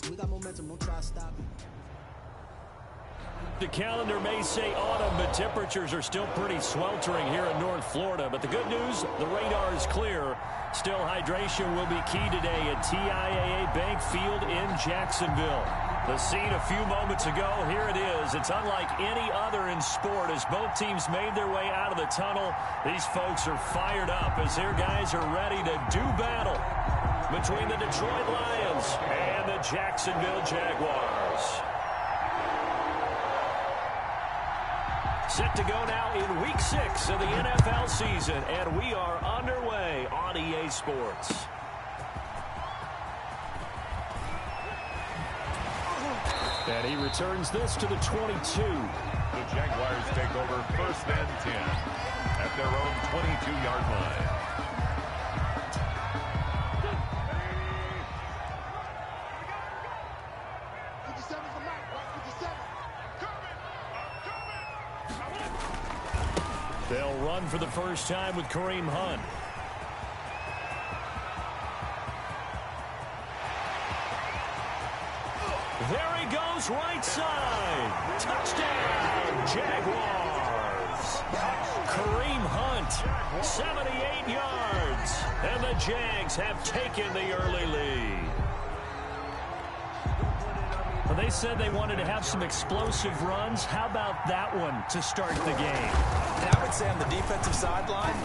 We got momentum. Don't try to stop it. The calendar may say autumn, but temperatures are still pretty sweltering here in North Florida. But the good news, the radar is clear. Still, hydration will be key today at TIAA Bank Field in Jacksonville. The scene a few moments ago, here it is. It's unlike any other in sport as both teams made their way out of the tunnel. These folks are fired up as their guys are ready to do battle between the Detroit Lions and the Jacksonville Jaguars. Set to go now in Week 6 of the NFL season, and we are underway on EA Sports. And he returns this to the 22. The Jaguars take over 1st and 10 at their own 22-yard line. They'll run for the first time with Kareem Hunt. There he goes, right side. Touchdown, Jaguars. Kareem Hunt, 78 yards. And the Jags have taken the early lead. Well, they said they wanted to have some explosive runs. How about that one to start the game? And I would say on the defensive sideline,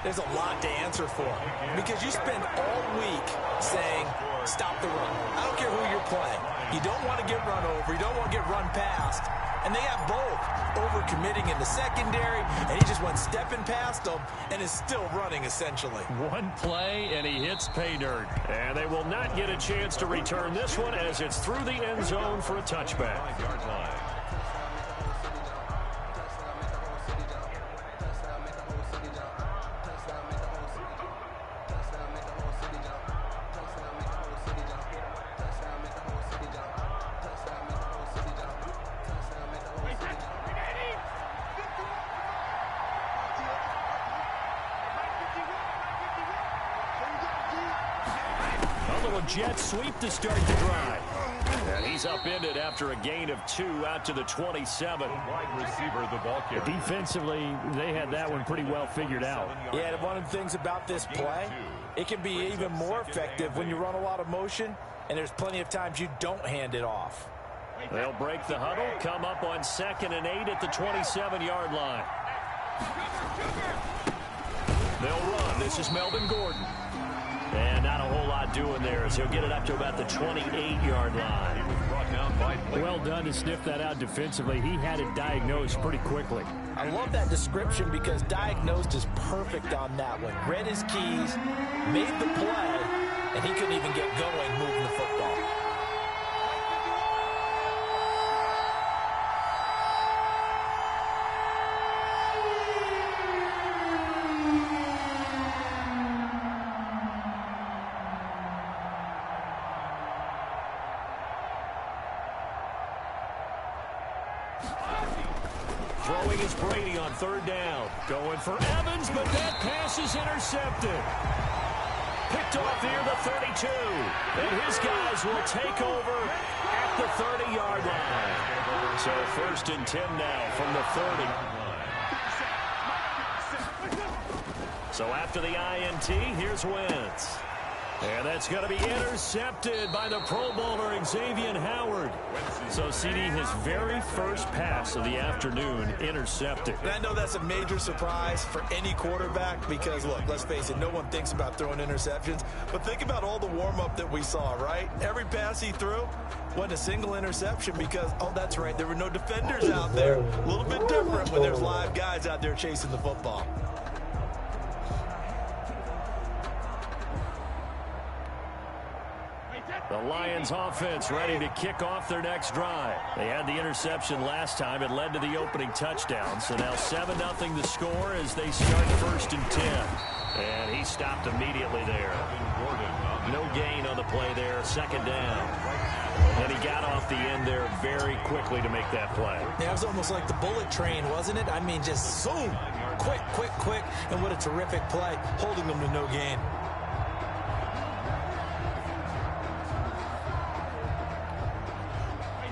there's a lot to answer for. Because you spend all week saying, stop the run. I don't care who you're playing. You don't want to get run over. You don't want to get run past. And they have both. Over-committing in the secondary, and he just went stepping past them and is still running, essentially. One play, and he hits pay dirt. And they will not get a chance to return this one as it's through the end zone for a touchback. 5-yard line. Jet sweep to start the drive. And he's upended after a gain of 2 out to the 27. Wide receiver, the ball carrier. Defensively, they had that one pretty well figured out. Yeah, and one of the things about this play, it can be even more effective when you run a lot of motion, and there's plenty of times you don't hand it off. They'll break the huddle, come up on 2nd and 8 at the 27-yard line. They'll run. This is Melvin Gordon. And not a whole lot doing there as he'll get it up to about the 28-yard line. Well done to sniff that out defensively. He had it diagnosed pretty quickly. I love that description because diagnosed is perfect on that one. Read his keys, made the play, and he couldn't even get going moving the football. Throwing is Brady on 3rd down. Going for Evans, but that pass is intercepted. Picked off near the 32. And his guys will take over at the 30-yard line. So 1st and 10 now from the 30. So after the INT, here's Wentz. And that's going to be intercepted by the Pro Bowler Xavier Howard. So CD, his very first pass of the afternoon intercepted. And I know that's a major surprise for any quarterback because, look, let's face it, no one thinks about throwing interceptions. But think about all the warm-up that we saw, right? Every pass he threw wasn't a single interception because, oh, that's right, there were no defenders out there. A little bit different when there's live guys out there chasing the football. The Lions offense ready to kick off their next drive. They had the interception last time. It led to the opening touchdown. So now 7-0 the score as they start 1st and 10. And he stopped immediately there. No gain on the play there. 2nd down. And he got off the end there very quickly to make that play. Yeah, it was almost like the bullet train, wasn't it? I mean, just zoom. Quick, quick, quick. And what a terrific play, holding them to no gain.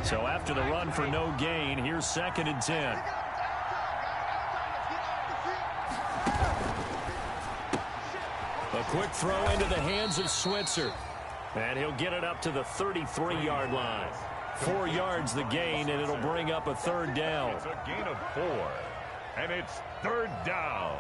So after the run for no gain, here's 2nd and 10. A quick throw into the hands of Switzer. And he'll get it up to the 33-yard line. 4 yards the gain, and it'll bring up a 3rd down. It's a gain of 4, and it's 3rd down.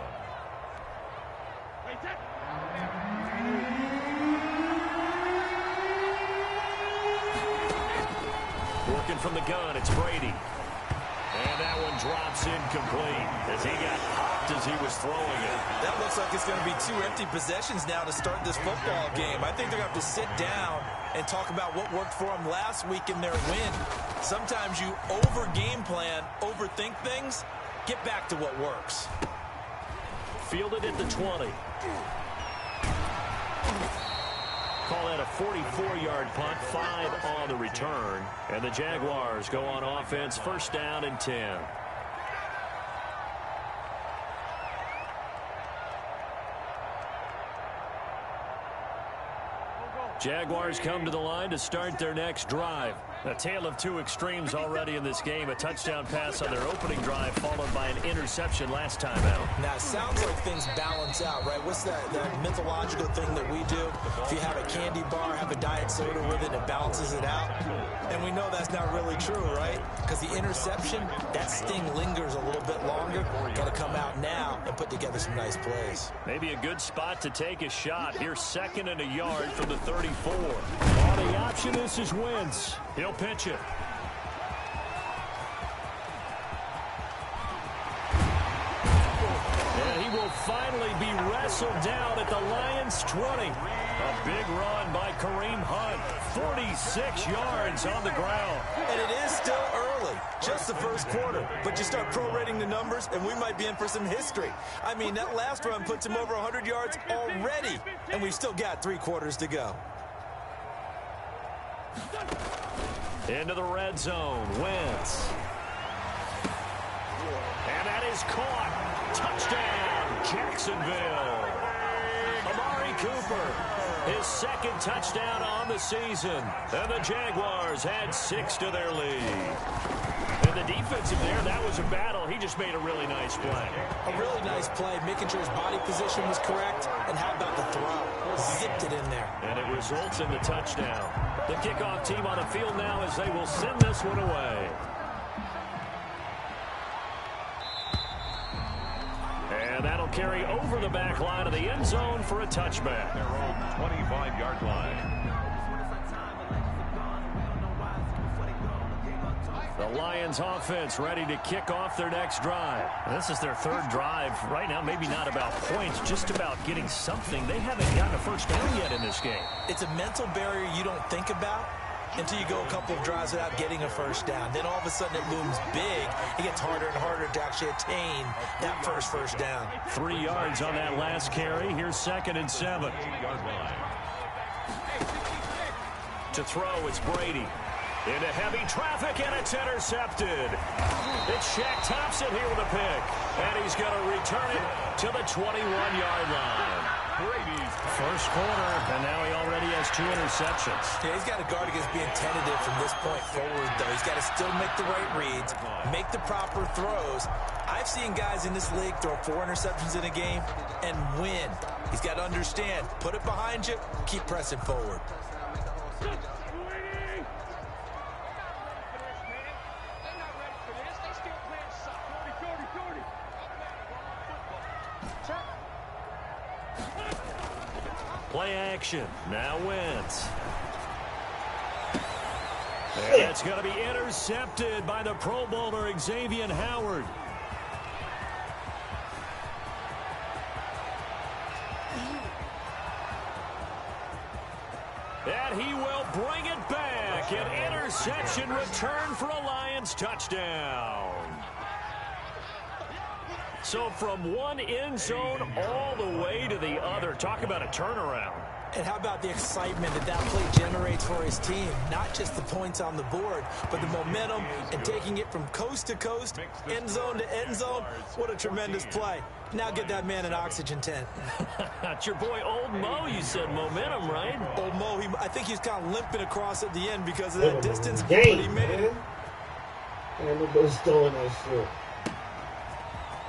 Working from the gun, it's Brady. And that one drops incomplete as he got hopped as he was throwing it. That looks like it's going to be 2 empty possessions now to start this football game. I think they're going to have to sit down and talk about what worked for them last week in their win. Sometimes you over-game plan, overthink things, get back to what works. Fielded at the 20. Call that a 44-yard punt, 5 on the return. And the Jaguars go on offense, 1st down and 10. Jaguars come to the line to start their next drive. A tale of 2 extremes already in this game. A touchdown pass on their opening drive followed by an interception last time out. Now, it sounds like things balance out, right? What's that mythological thing that we do? If you have a candy bar, have a diet soda with it, it balances it out. And we know that's not really true, right? Because the interception, that sting lingers a little bit longer. Got to come out now and put together some nice plays. Maybe a good spot to take a shot. Here's 2nd and a yard from the 34. On the option, this is Wentz. He'll pitch it. And he will finally be wrestled down at the Lions' 20. A big run by Kareem Hunt. 46 yards on the ground. And it is still early, just the 1st quarter. But you start prorating the numbers, and we might be in for some history. I mean, that last run puts him over 100 yards already, and we've still got 3 quarters to go. Into the red zone, Wentz. And that is caught. Touchdown, Jacksonville. Amari Cooper, his 2nd touchdown on the season. And the Jaguars add 6 to their lead. And the defensive there, that was a battle. He just made a really nice play. A really nice play, making sure his body position was correct. And how about the throw? Zipped it in there. And it results in the touchdown. The kickoff team on the field now as they will send this one away. And that'll carry over the back line of the end zone for a touchback. Their own 25-yard line. The Lions offense ready to kick off their next drive. This is their 3rd drive. Right now, maybe not about points, just about getting something. They haven't gotten a 1st down yet in this game. It's a mental barrier you don't think about until you go a couple of drives without getting a 1st down. Then all of a sudden it looms big. It gets harder and harder to actually attain that first down. 3 yards on that last carry. Here's 2nd and 7. To throw, it's Brady. Into heavy traffic, and it's intercepted. It's Shaq Thompson here with a pick. And he's going to return it to the 21-yard line. Brady's 1st quarter, and now he already has 2 interceptions. Yeah, he's got to guard against being tentative from this point forward, though. He's got to still make the right reads, make the proper throws. I've seen guys in this league throw 4 interceptions in a game and win. He's got to understand, put it behind you, keep pressing forward. Play action. Now Wentz. And that's going to be intercepted by the Pro Bowler Xavier Howard. And he will bring it back. An interception return for a Lions touchdown. So from one end zone all the way to the other. Talk about a turnaround. And how about the excitement that that play generates for his team? Not just the points on the board, but the momentum and taking it from coast to coast, end zone to end zone. What a tremendous play. Now get that man an oxygen tent. It's your boy Old Mo, you said momentum, right? Old Mo, I think he's kind of limping across at the end because of that distance, but he made it. And nobody's throwing that shit.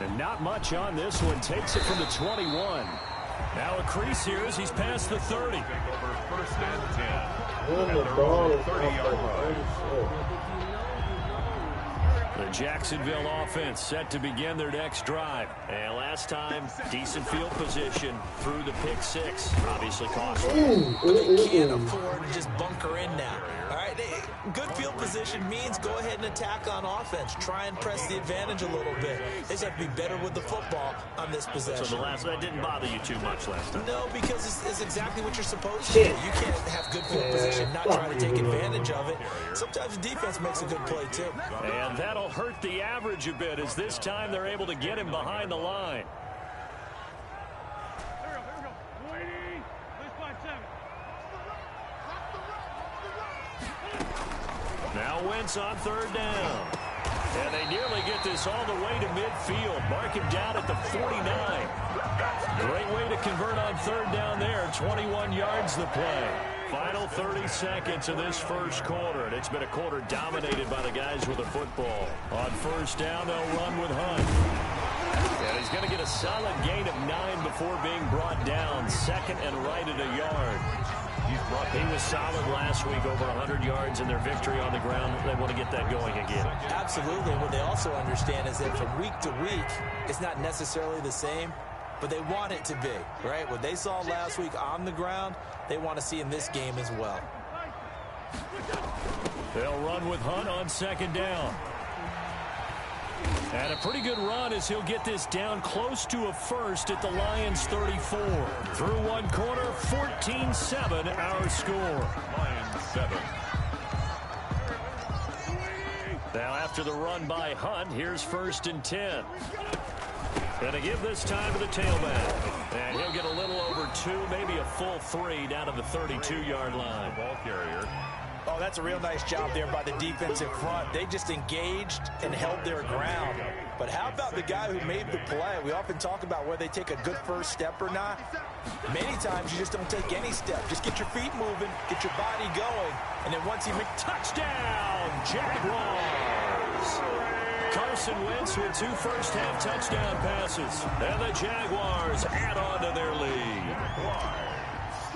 And not much on this one. Takes it from the 21. Now a crease here as he's past the 30. Take over first and 10. When the ball is 30-yard line. The Jacksonville offense set to begin their next drive. And last time, decent field position through the pick six. Obviously costly. But they can't afford to just bunker in now. All right, good field position means go ahead and attack on offense. Try and press the advantage a little bit. They just have to be better with the football on this possession. So that didn't bother you too much last time? No, because it's exactly what you're supposed to do. You can't have good field position, not try to take advantage of it. Sometimes the defense makes a good play, too. And that'll hurt the average a bit as this time they're able to get him behind the line. Now Wentz on third down. And they nearly get this all the way to midfield. Mark him down at the 49. Great way to convert on third down there. 21 yards the play. Final 30 seconds of this first quarter. And it's been a quarter dominated by the guys with the football. On first down, they'll run with Hunt. And he's going to get a solid gain of 9 before being brought down. Second and right at a yard. He was solid last week, over 100 yards in their victory on the ground. They want to get that going again. Absolutely. What they also understand is that from week to week, it's not necessarily the same, but they want it to be, right? What they saw last week on the ground, they want to see in this game as well. They'll run with Hunt on second down. And a pretty good run as he'll get this down close to a first at the Lions 34. Through one quarter, 14-7 our score. Lions 7. Now after the run by Hunt, here's first and 10. Gonna give this time to the tailback. And he'll get a little over 2, maybe a full 3 down to the 32-yard line. Ball carrier. Oh, that's a real nice job there by the defensive front. They just engaged and held their ground. But how about the guy who made the play? We often talk about whether they take a good first step or not. Many times you just don't take any step. Just get your feet moving, get your body going, and then once he makes touchdown, Jaguars! Carson Wentz with 2 first-half touchdown passes. And the Jaguars add on to their lead.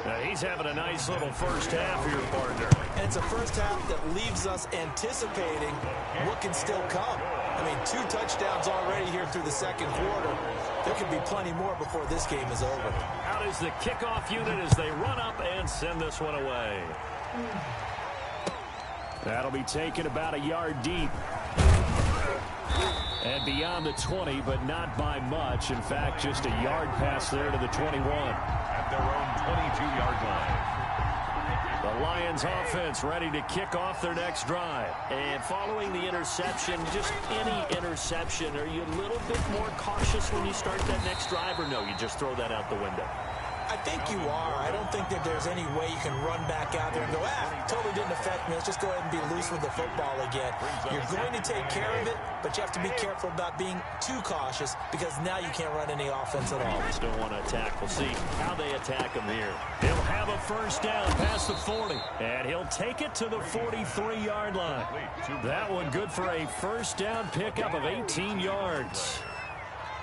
Now he's having a nice little first half here, partner. And it's a first half that leaves us anticipating what can still come. I mean, 2 touchdowns already here through the second quarter. There could be plenty more before this game is over. Out is the kickoff unit as they run up and send this one away. That'll be taken about a yard deep. And beyond the 20, but not by much. In fact, just a yard pass there to the 21. At their own 22-yard line. The Lions offense ready to kick off their next drive. And following the interception, just any interception, are you a little bit more cautious when you start that next drive, or no, you just throw that out the window? I think you are. I don't think that there's any way you can run back out there and go, totally didn't affect me. Let's just go ahead and be loose with the football again. You're going to take care of it, but you have to be careful about being too cautious because now you can't run any offense at all. Just don't want to attack. We'll see how they attack him here. He'll have a first down past the 40, and he'll take it to the 43-yard line. That one good for a first down pickup of 18 yards.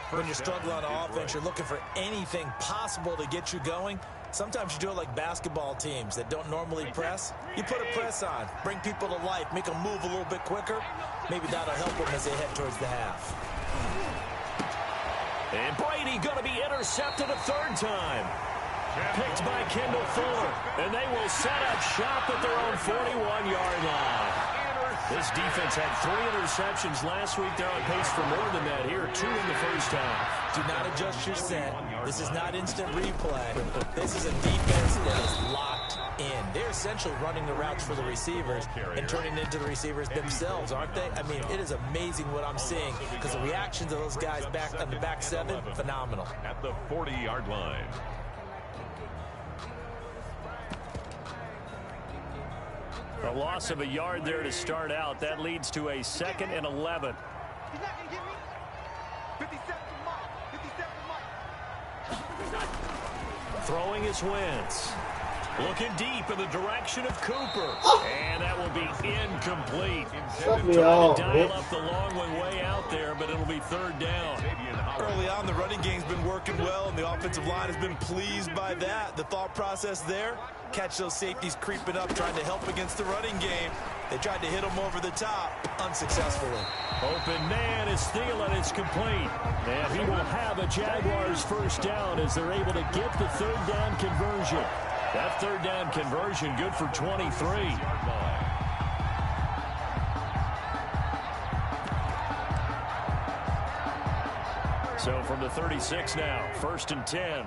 When you're struggling on offense, you're looking for anything possible to get you going. Sometimes you do it like basketball teams that don't normally press. You put a press on, bring people to life, make them move a little bit quicker. Maybe that'll help them as they head towards the half. And Brady going to be intercepted a third time. Picked by Kendall Fuller. And they will set up shop at their own 41-yard line. This defense had 3 interceptions last week. They're on pace for more than that here. 2 in the first half. Do not adjust your set. This is not instant replay. This is a defense that is locked in. They're essentially running the routes for the receivers and turning into the receivers themselves, aren't they? I mean, it is amazing what I'm seeing because the reactions of those guys back on the back 7, phenomenal. At the 40-yard line. A loss of a yard there to start out. That leads to a 2nd and 11. He's not going to get me. 57 to Mike. Throwing his Wentz. Looking deep in the direction of Cooper. And that will be incomplete. Shut me Trying off, to dial bitch. up the long one way out there, but it'll be 3rd down. Early on, the running game's been working well, and the offensive line has been pleased by that. The thought process there, catch those safeties creeping up, trying to help against the running game. They tried to hit them over the top, unsuccessfully. Open man is Thielen. It's complete. And he will have a Jaguars 1st down as they're able to get the 3rd down conversion. That 3rd down conversion good for 23. So from the 36 now, 1st and 10.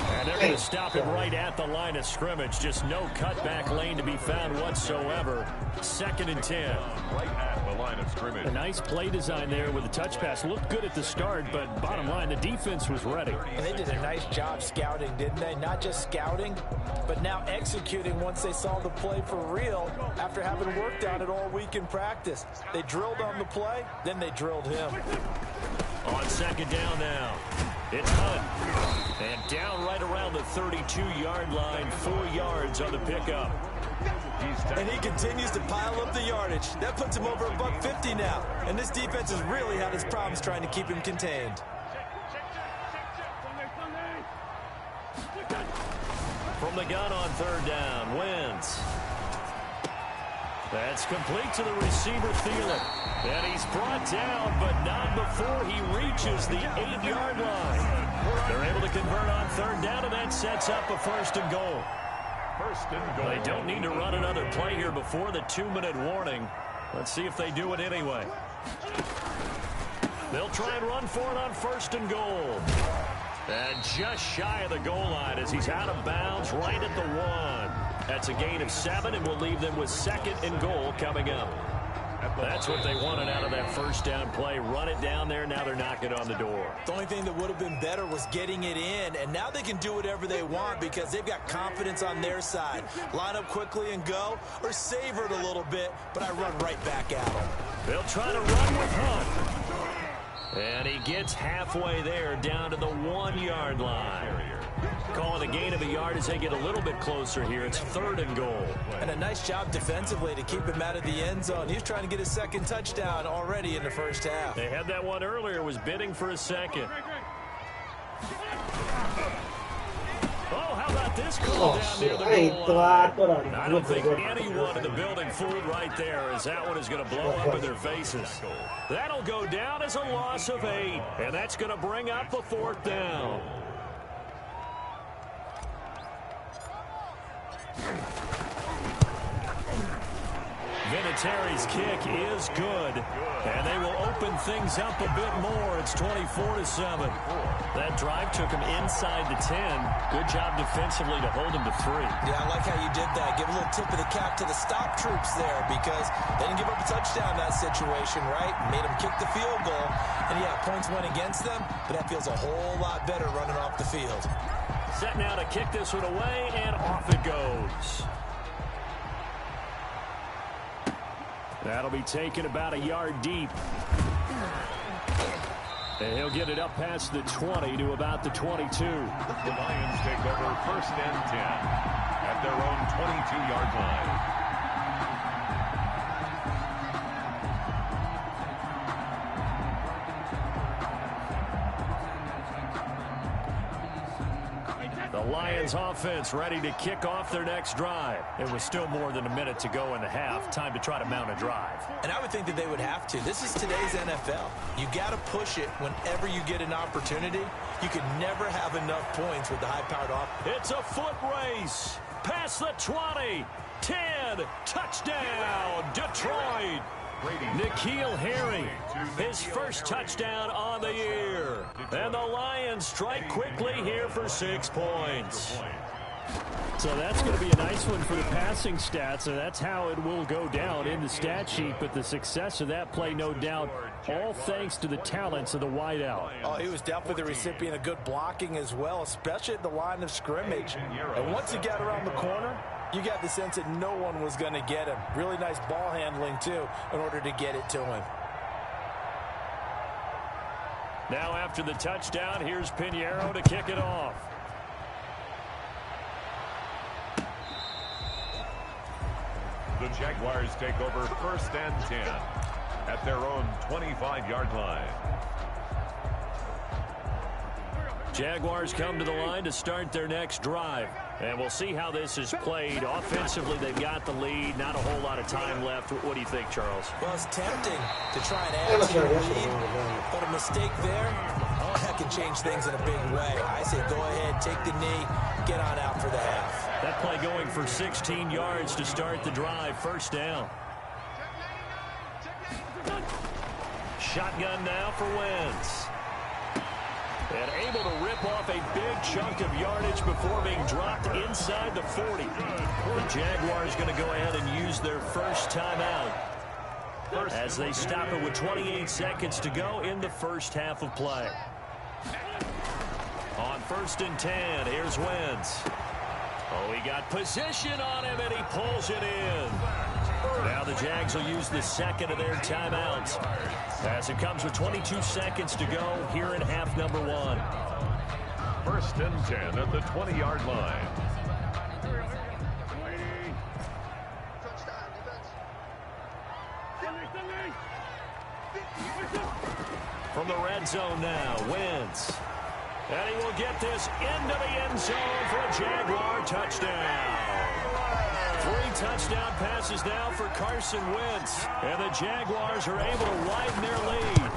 And they're going to stop it right at the line of scrimmage. Just no cutback lane to be found whatsoever. 2nd and 10. Right at the line of scrimmage. A nice play design there with the touch pass. Looked good at the start, but bottom line, the defense was ready. And they did a nice job scouting, didn't they? Not just scouting, but now executing once they saw the play for real after having worked on it all week in practice. They drilled on the play, then they drilled him. On 2nd down now, it's Hunt. And down right around the 32-yard line, 4 yards on the pickup. And he continues to pile up the yardage. That puts him over $150 now. And this defense has really had its problems trying to keep him contained. From the gun on 3rd down, Wentz. That's complete to the receiver, Thielen. And he's brought down, but not before he reaches the 8-yard line. They're able to convert on 3rd down, and that sets up a 1st and goal. 1st and goal. They don't need to run another play here before the 2-minute warning. Let's see if they do it anyway. They'll try and run for it on 1st and goal. And just shy of the goal line as he's out of bounds right at the 1. That's a gain of 7, and will leave them with 2nd and goal coming up. That's what they wanted out of that 1st down play. Run it down there. Now they're knocking on the door. The only thing that would have been better was getting it in, and now they can do whatever they want because they've got confidence on their side. Line up quickly and go, or savor it a little bit, but I run right back at them. They'll try to run with Hunt. And he gets halfway there down to the 1-yard line. Calling a gain of a yard as they get a little bit closer here. It's 3rd and goal. And a nice job defensively to keep him out of the end zone. He's trying to get his 2nd touchdown already in the 1st half. They had that one earlier, was bidding for a 2nd. Oh, how about this call down near the goal line? I don't think anyone in the building fooled right there, as that one is going to blow up in their faces. That'll go down as a loss of 8, and that's going to bring up a 4th down. Vinatieri's kick is good, and they will open things up a bit more. It's 24-7. That drive took him inside the 10. Good job defensively to hold him to 3. Yeah, I like how you did that. Give a little tip of the cap to the stop troops there because they didn't give up a touchdown in that situation, right? Made them kick the field goal. And, yeah, points went against them, but that feels a whole lot better running off the field. Set now to kick this one away, and off it goes. That'll be taken about a yard deep. And he'll get it up past the 20 to about the 22. The Lions take over 1st and 10 at their own 22-yard line. The Lions offense ready to kick off their next drive. It was still more than a minute to go in the half. Time to try to mount a drive. And I would think that they would have to. This is today's NFL. You got to push it whenever you get an opportunity. You can never have enough points with the high-powered offense. It's a foot race. Past the 20. 10. Touchdown. Detroit. N'Keal Harry, his first touchdown on the year. And the Lions strike quickly here for 6 points. So that's going to be a nice one for the passing stats, and that's how it will go down in the stat sheet. But the success of that play, no doubt, all thanks to the talents of the wideout. Oh, he was definitely the recipient of good blocking as well, especially at the line of scrimmage. And once he got around the corner, you got the sense that no one was going to get him. Really nice ball handling, too, in order to get it to him. Now after the touchdown, here's Pinheiro to kick it off. The Jaguars take over 1st and 10 at their own 25-yard line. Jaguars come to the line to start their next drive. And we'll see how this is played. Offensively, they've got the lead. Not a whole lot of time left. What do you think, Charles? Well, it's tempting to try and add to your lead, but a mistake there, that can change things in a big way. I say go ahead, take the knee, get on out for the half. That play going for 16 yards to start the drive. 1st down. Shotgun now for Wentz. And able to rip off a big chunk of yardage before being dropped inside the 40. The Jaguars going to go ahead and use their first timeout as they stop it with 28 seconds to go in the first half of play. On 1st and 10, here's Wentz. Oh, he got position on him, and he pulls it in. Now the Jags will use the second of their timeouts as it comes with 22 seconds to go here in half number 1. 1st and 10 at the 20-yard line. From the red zone now, Wentz. And he will get this into the end zone for a Jaguar touchdown. 3 touchdown passes now for Carson Wentz. And the Jaguars are able to widen their lead.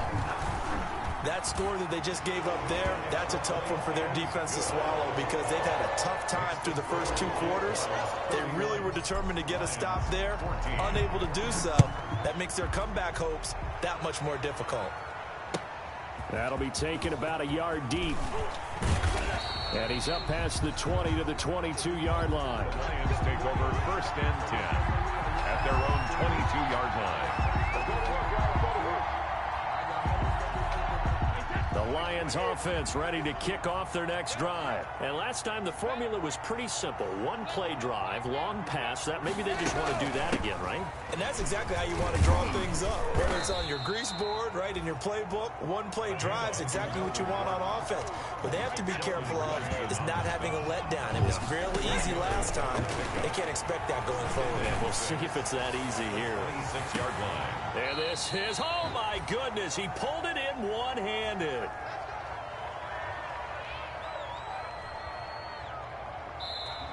That score that they just gave up there, that's a tough one for their defense to swallow because they've had a tough time through the first 2 quarters. They really were determined to get a stop there, unable to do so. That makes their comeback hopes that much more difficult. That'll be taken about a yard deep. And he's up past the 20 to the 22-yard line. Lions take over 1st and 10 at their own 22-yard line. The Lions offense ready to kick off their next drive. And last time the formula was pretty simple. 1-play drive, long pass. That maybe they just want to do that again, right? And that's exactly how you want to draw things up. Whether it's on your grease board, right, in your playbook, 1-play drive's exactly what you want on offense. What they have to be careful of is not having a letdown. It was fairly easy last time. They can't expect that going forward. And we'll see if it's that easy here. 26-yard line. And this is, oh my goodness, he pulled it in one-handed.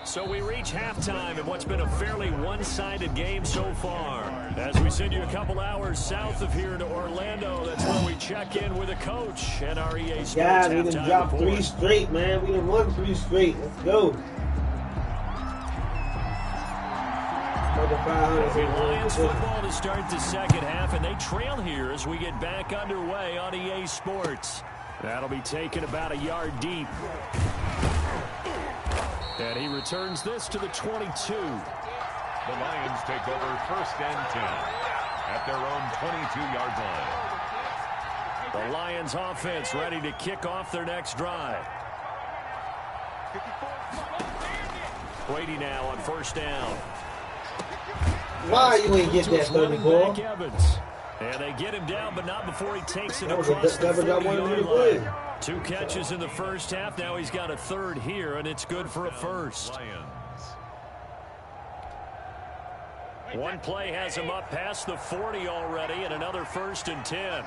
So we reach halftime in what's been a fairly one-sided game so far. As we send you a couple hours south of here to Orlando, that's where we check in with a coach at our EA Sports God, we done halftime dropped report. 3 straight, man. We done won 3 straight. Let's go. Lions football to start the second half, and they trail here as we get back underway on EA Sports. That'll be taken about a yard deep. And he returns this to the 22. The Lions take over 1st and 10 at their own 22-yard line. The Lions offense ready to kick off their next drive. Brady now on 1st down. Why you ain't get that 34? Evans. And they get him down, but not before he takes it across the 40-yard line. 2 catches in the first half. Now he's got a 3rd here, and it's good for a first. One play has him up past the 40 already, and another 1st and 10.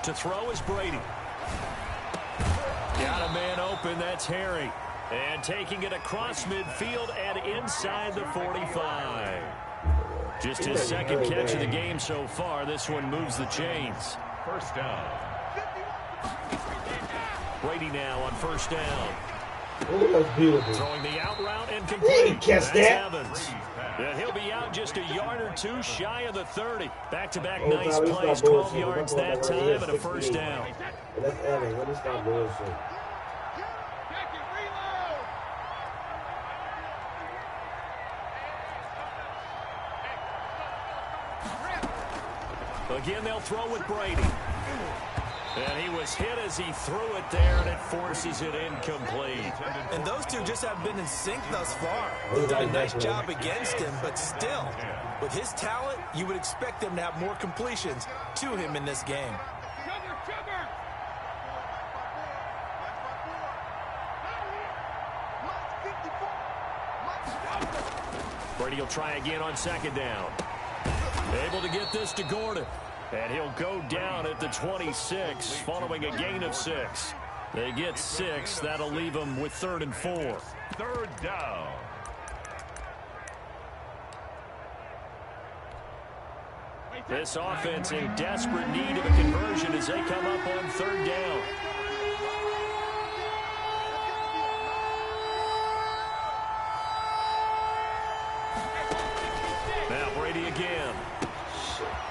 To throw is Brady. Got a man open. That's Harry. And taking it across midfield and inside the 45. Just his 2nd catch of the game so far. This one moves the chains. 1st down. Brady now on 1st down. Oh, that's beautiful. Throwing the out route and complete. He catch That's that. Evans. And he'll be out just a yard or 2 shy of the 30. Back-to-back Oh, nice sorry, plays, stop 12 bullshit. yards We're that going time right and a 1st here, down. That's Evan. Let me stop bullshit. Again, they'll throw with Brady. And he was hit as he threw it there, and it forces it incomplete. And those two just have been in sync thus far. They've done a nice job against him, but still, with his talent, you would expect them to have more completions to him in this game. Brady will try again on second down. Able to get this to Gordon. And he'll go down at the 26 following a gain of 6. They get 6. That'll leave them with 3rd and 4. 3rd down. This offense in desperate need of a conversion as they come up on 3rd down. Now Brady again.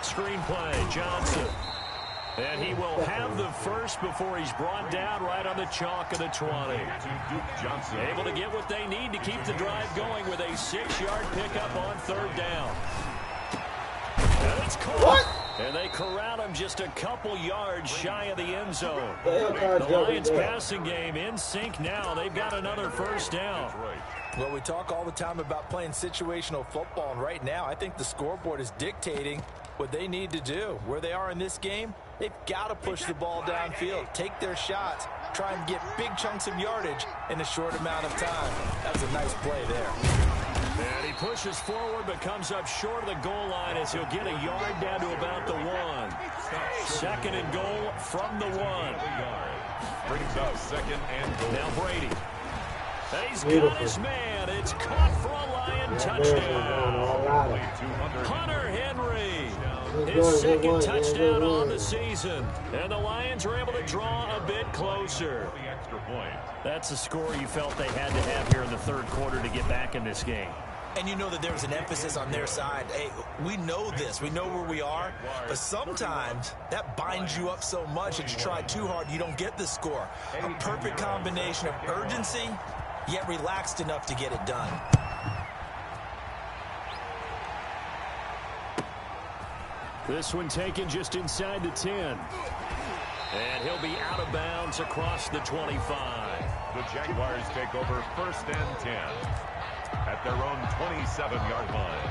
Screenplay, Johnson. And he will have the first before he's brought down right on the chalk of the 20. Johnson. Able to get what they need to keep the drive going with a 6-yard pickup on 3rd down. And it's caught. What? And they corral him just a couple yards shy of the end zone. The Lions passing game in sync now. They've got another 1st down. Well, we talk all the time about playing situational football, and right now I think the scoreboard is dictating what they need to do. Where they are in this game, they've got to push the ball downfield, take their shots, try and get big chunks of yardage in a short amount of time. That was a nice play there. And he pushes forward but comes up short of the goal line as he'll get a yard down to about the 1. 2nd and goal from the 1. Brings up 2nd and goal. Now Brady. He's got his man. It's caught for a Lion touchdown. Hunter Henry. His 2nd touchdown on the season. And the Lions were able to draw a bit closer. That's a score you felt they had to have here in the 3rd quarter to get back in this game. And you know that there's an emphasis on their side. Hey, we know this. We know where we are. But sometimes that binds you up so much that you try too hard, you don't get the score. A perfect combination of urgency, yet relaxed enough to get it done. This one taken just inside the 10. And he'll be out of bounds across the 25. The Jaguars take over 1st and 10 at their own 27-yard line.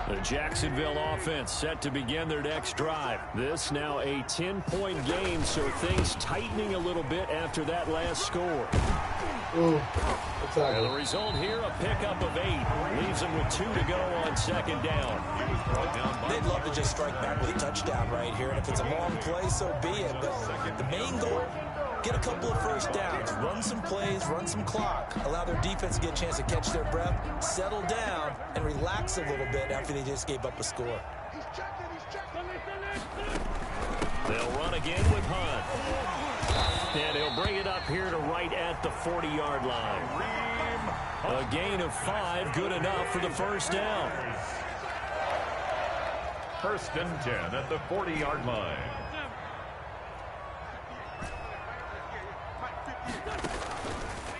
The Jacksonville offense set to begin their next drive. This now a 10-point game, so things tightening a little bit after that last score. And the result here, a pickup of 8. Leaves them with 2 to go on 2nd down. They'd love to just strike back with a touchdown right here, and if it's a long play, so be it. But the main goal, get a couple of 1st downs, run some plays, run some clock, allow their defense to get a chance to catch their breath, settle down, and relax a little bit after they just gave up a score. They'll run again with Hunt. And he'll bring it up here to right at the 40-yard line. A gain of 5, good enough for the 1st down. 1st and 10 at the 40-yard line.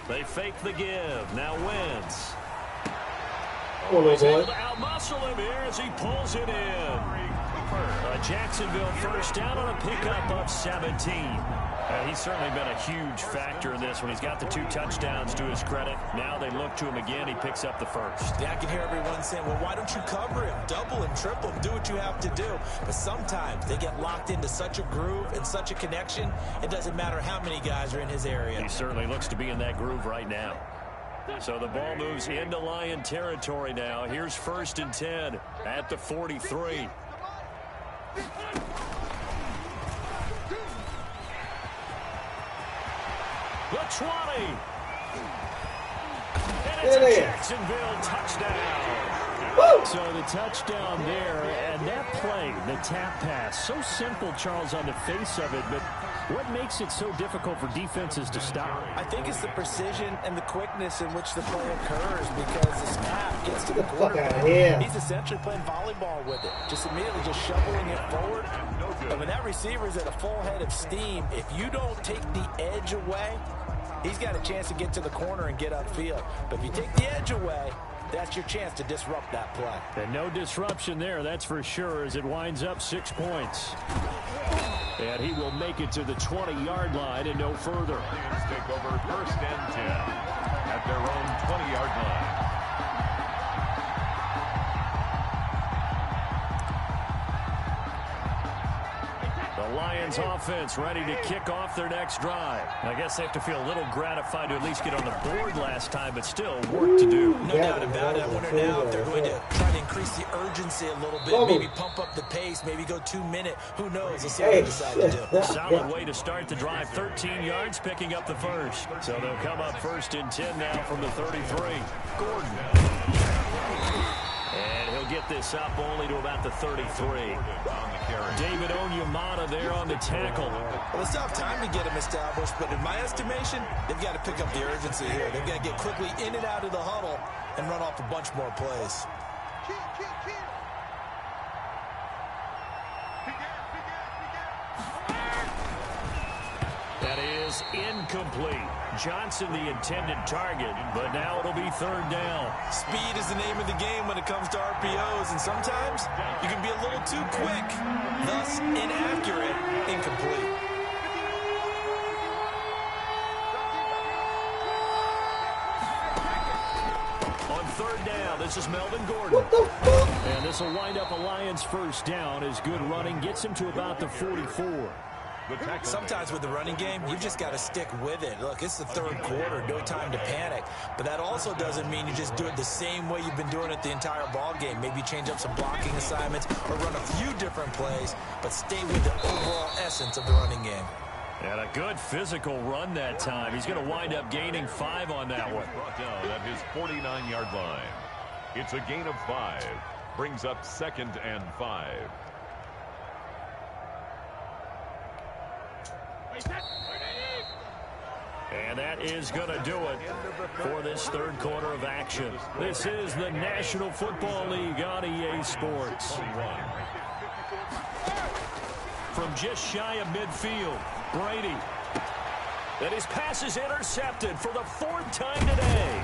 They fake the give. Now Wentz. He's able to outmuscle him here as he pulls it in. A Jacksonville 1st down on a pickup of 17. He's certainly been a huge factor in this one. He's got the 2 touchdowns to his credit. Now they look to him again. He picks up the 1st. Yeah, I can hear everyone saying, well, why don't you cover him? Double him, triple him, do what you have to do. But sometimes they get locked into such a groove and such a connection, it doesn't matter how many guys are in his area. He certainly looks to be in that groove right now. So the ball moves into Lion territory now. Here's 1st and 10 at the 43. The 20. And it's a Jacksonville touchdown. Woo! So the touchdown there, and that play, the tap pass, so simple, Charles, on the face of it, but what makes it so difficult for defenses to stop? I think it's the precision and the quickness in which the play occurs because the snap gets to the quarterback. He's essentially playing volleyball with it, just immediately just shoveling it forward. And when that receiver is at a full head of steam, if you don't take the edge away, he's got a chance to get to the corner and get upfield. But if you take the edge away, that's your chance to disrupt that play. And no disruption there, that's for sure, as it winds up 6 points. And he will make it to the 20-yard line and no further. Lions take over 1st and 10 at their own 20-yard line. The Lions offense ready to kick off their next drive. I guess they have to feel a little gratified to at least get on the board last time, but still work to do. No doubt about it. I wonder now if they're going to try to increase the urgency a little bit, maybe pump up the pace, maybe go 2-minute. Who knows? Let's see what they decide to do. Solid way to start the drive. 13 yards, picking up the first. So they'll come up 1st and 10 now from the 33. Gordon. And he'll get this up only to about the 33. David Onyemata there on the tackle. Well, it's tough time to get him established, but in my estimation, they've got to pick up the urgency here. They've got to get quickly in and out of the huddle and run off a bunch more plays. That is incomplete. Johnson the intended target, but now it'll be 3rd down. Speed is the name of the game when it comes to RPOs, and sometimes you can be a little too quick, thus inaccurate, incomplete. On 3rd down, this is Melvin Gordon. What the fuck? And this will wind up a Lions 1st down as good running gets him to about the 44. Sometimes with the running game, you've just got to stick with it. Look, it's the 3rd quarter, no time to panic. But that also doesn't mean you just do it the same way you've been doing it the entire ball game. Maybe change up some blocking assignments or run a few different plays, but stay with the overall essence of the running game. And a good physical run that time. He's going to wind up gaining 5 on that one. Brought down at his 49-yard line. It's a gain of 5. Brings up 2nd and 5. And that is going to do it for this 3rd quarter of action. This is the National Football League on EA Sports. From just shy of midfield, Brady. And his pass is intercepted for the 4th time today.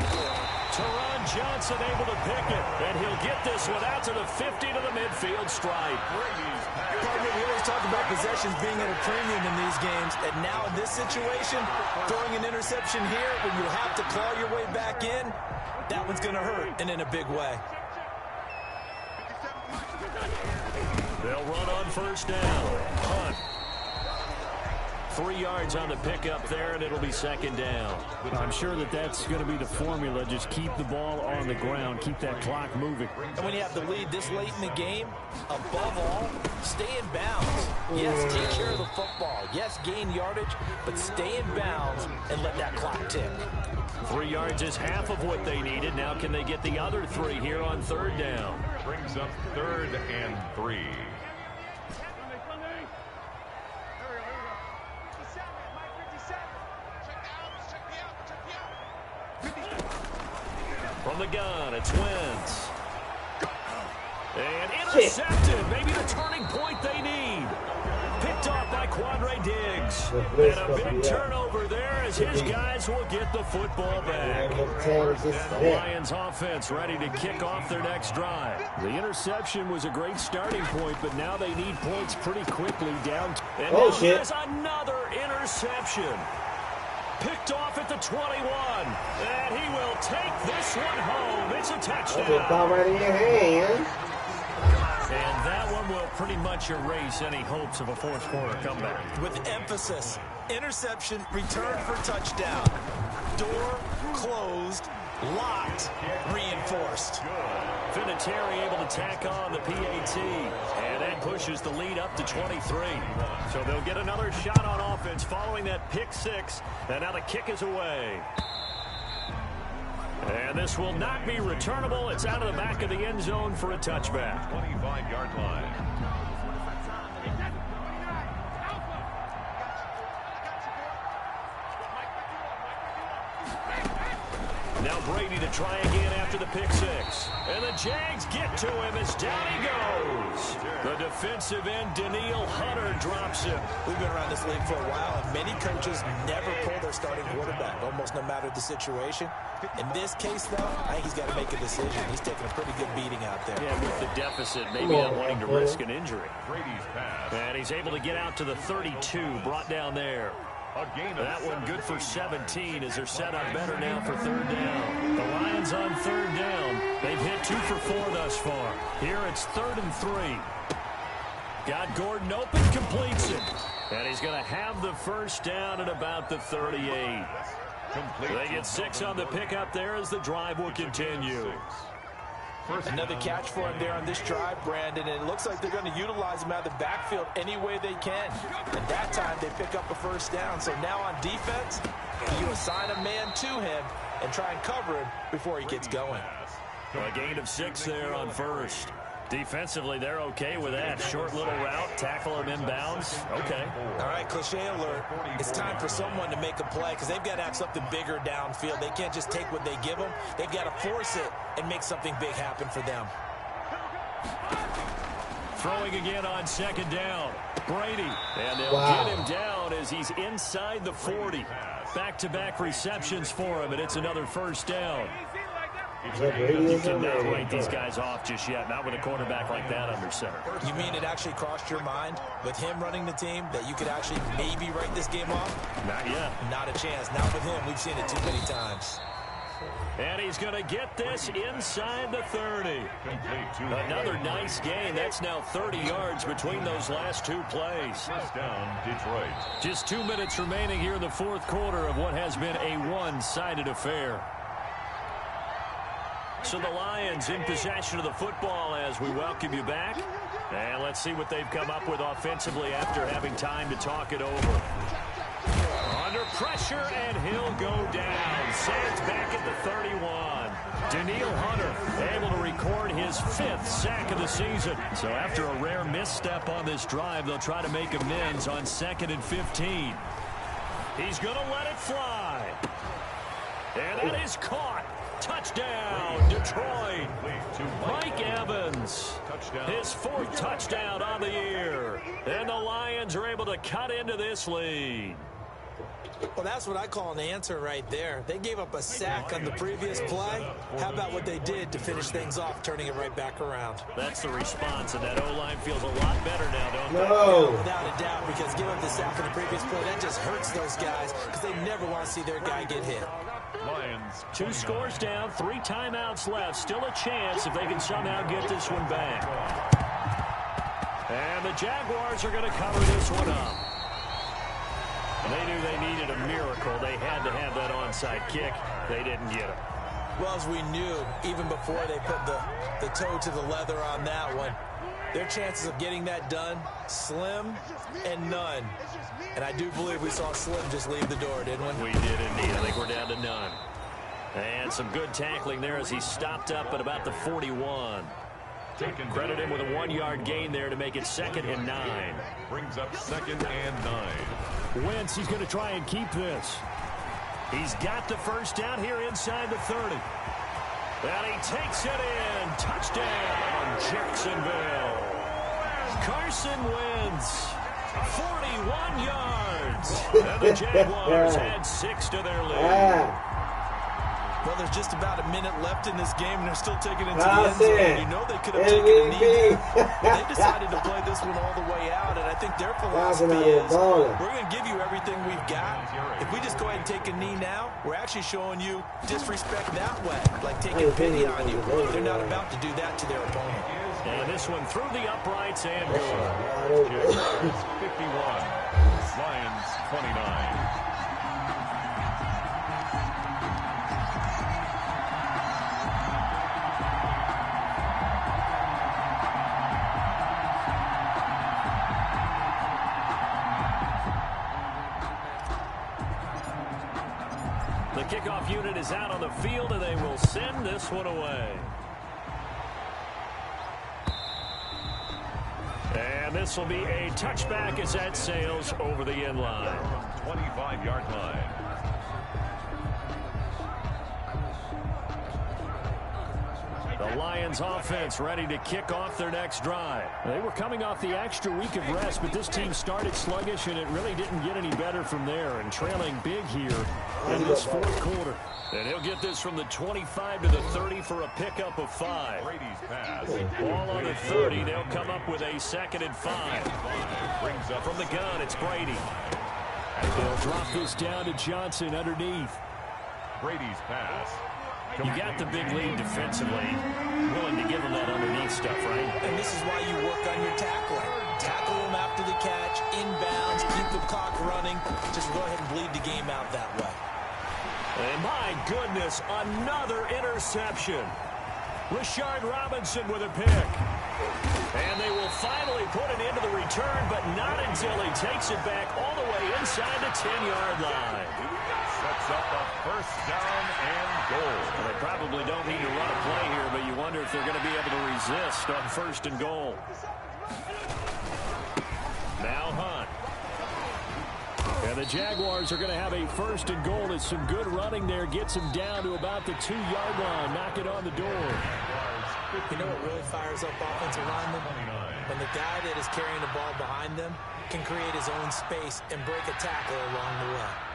Teron Johnson able to pick it, and he'll get this one out to the 50 to the midfield stripe. We always talk about possessions being at a premium in these games, and now in this situation, throwing an interception here when you have to claw your way back in, that one's going to hurt, and in a big way. They'll run on 1st down. Hunt. 3 yards on the pickup there, and it'll be 2nd down. I'm sure that that's going to be the formula. Just keep the ball on the ground. Keep that clock moving. And when you have the lead this late in the game, above all, stay in bounds. Yes, take care of the football. Yes, gain yardage, but stay in bounds and let that clock tick. 3 yards is half of what they needed. Now can they get the other 3 here on 3rd down? Brings up 3rd and 3. From the gun, it's Wentz. And intercepted. Maybe the turning point they need. Picked off by Quandre Diggs. And a big turnover there as his guys will get the football back. The Lions offense ready to kick off their next drive. The interception was a great starting point, but now they need points pretty quickly down. And now there's another interception. Picked off at the 21, and he will take this one home. It's a touchdown. Ball right in your hand. And that one will pretty much erase any hopes of a 4th quarter comeback. With emphasis, interception, return for touchdown. Door closed, locked, reinforced. Vinatieri able to tack on the PAT, and that pushes the lead up to 23. So they'll get another shot on offense following that pick 6, and now the kick is away. And this will not be returnable. It's out of the back of the end zone for a touchback. 25-yard line. Now Brady to try again after the pick 6. And the Jags get to him as down he goes. The defensive end, Daniil Hunter, drops him. We've been around this league for a while, and many coaches never pull their starting quarterback, almost no matter the situation. In this case, though, I think he's got to make a decision. He's taking a pretty good beating out there. Yeah, with the deficit, maybe not wanting to risk an injury. Brady's pass. And he's able to get out to the 32, brought down there. That one good for 17 as they're set up better now for third down. The Lions on third down. They've hit 2 for 4 thus far. Here it's 3rd and 3. Got Gordon open, completes it. And he's going to have the first down at about the 38. They get 6 on the pickup there as the drive will continue. Another catch for him there on this drive, Brandon, and it looks like they're going to utilize him out of the backfield any way they can. And that time they pick up a first down. So now on defense, you assign a man to him and try and cover him before he gets going. A gain of 6 there on first. Defensively, they're okay with that. Short little route, tackle him inbounds. Okay. All right, cliche alert. It's time for someone to make a play because they've got to have something bigger downfield. They can't just take what they give them. They've got to force it and make something big happen for them. Throwing again on 2nd down. Brady. And they'll get him down as he's inside the 40. Back-to-back receptions for him, and it's another first down. You cannot write these guys off just yet, not with a quarterback like that under center. You mean it actually crossed your mind with him running the team that you could actually maybe write this game off? Not yet. Not a chance. Not with him. We've seen it too many times. And he's going to get this inside the 30. Another nice gain. That's now 30 yards between those last 2 plays. First down, Detroit. Just 2 minutes remaining here in the 4th quarter of what has been a one-sided affair. So the Lions in possession of the football as we welcome you back. And let's see what they've come up with offensively after having time to talk it over. Under pressure, and he'll go down. Sands back at the 31. Daniil Hunter able to record his 5th sack of the season. So after a rare misstep on this drive, they'll try to make amends on 2nd and 15. He's going to let it fly. And that is caught. Touchdown, Detroit. Mike Evans, his 4th touchdown on the year. And the Lions are able to cut into this lead. Well, that's what I call an answer right there. They gave up a sack on the previous play. How about what they did to finish things off, turning it right back around? That's the response, and that O-line feels a lot better now, don't they? Yeah, without a doubt, because giving up the sack on the previous play, that just hurts those guys because they never want to see their guy get hit. Lions. 2 scores down, 3 timeouts left. Still a chance if they can somehow get this one back. And the Jaguars are going to cover this one up. They knew they needed a miracle. They had to have that onside kick. They didn't get it. Well, as we knew, even before they put the toe to the leather on that one, their chances of getting that done, slim and none. And I do believe we saw Slim just leave the door, didn't we? We did indeed. I think we're down to none. And some good tackling there as he stopped up at about the 41. Credit him with a 1-yard gain there to make it 2nd and 9. Brings up 2nd and 9. Wentz, he's going to try and keep this. He's got the first down here inside the 30. And he takes it in. Touchdown, Jacksonville. Carson Wentz, 41 yards. And the Jaguars add 6 to their lead. Well, there's just about a minute left in this game, and they're still taking it to the end zone. You know they could have taken a knee, but they decided to play this one all the way out, and I think their philosophy is we're going to give you everything we've got. If we just go ahead and take a knee now, we're actually showing you disrespect that way, like taking pity on you. They're not about to do that to their opponent. And this one through the uprights and good. Jaguars 51, Lions 29. The kickoff unit is out on the field, and they will send this one away. And this will be a touchback as that sails over the end line. 25-yard line. The Lions offense ready to kick off their next drive. They were coming off the extra week of rest, but this team started sluggish, and it really didn't get any better from there, and trailing big here in this fourth quarter. And he'll get this from the 25 to the 30 for a pickup of 5. Brady's pass. Ball on the 30. They'll come up with a 2nd and 5. Brings up From the gun, it's Brady. They'll drop this down to Johnson underneath. Brady's pass. You got the big lead defensively. Willing to give them that underneath stuff, right? And this is why you work on your tackling. Tackle them after the catch, inbounds, keep the clock running. Just go ahead and bleed the game out that way. And my goodness, another interception. Rashard Robinson with a pick. And they will finally put an end to the return, but not until he takes it back all the way inside the 10-yard line. Sets up a first down and goal. Well, they probably don't need to run a play here, but you wonder if they're going to be able to resist on 1st and goal. Now Hunt. And the Jaguars are going to have a 1st and goal. It's some good running there. Gets him down to about the 2-yard line. Knock it on the door. You know what really fires up offensive linemen? When the guy that is carrying the ball behind them can create his own space and break a tackle along the way.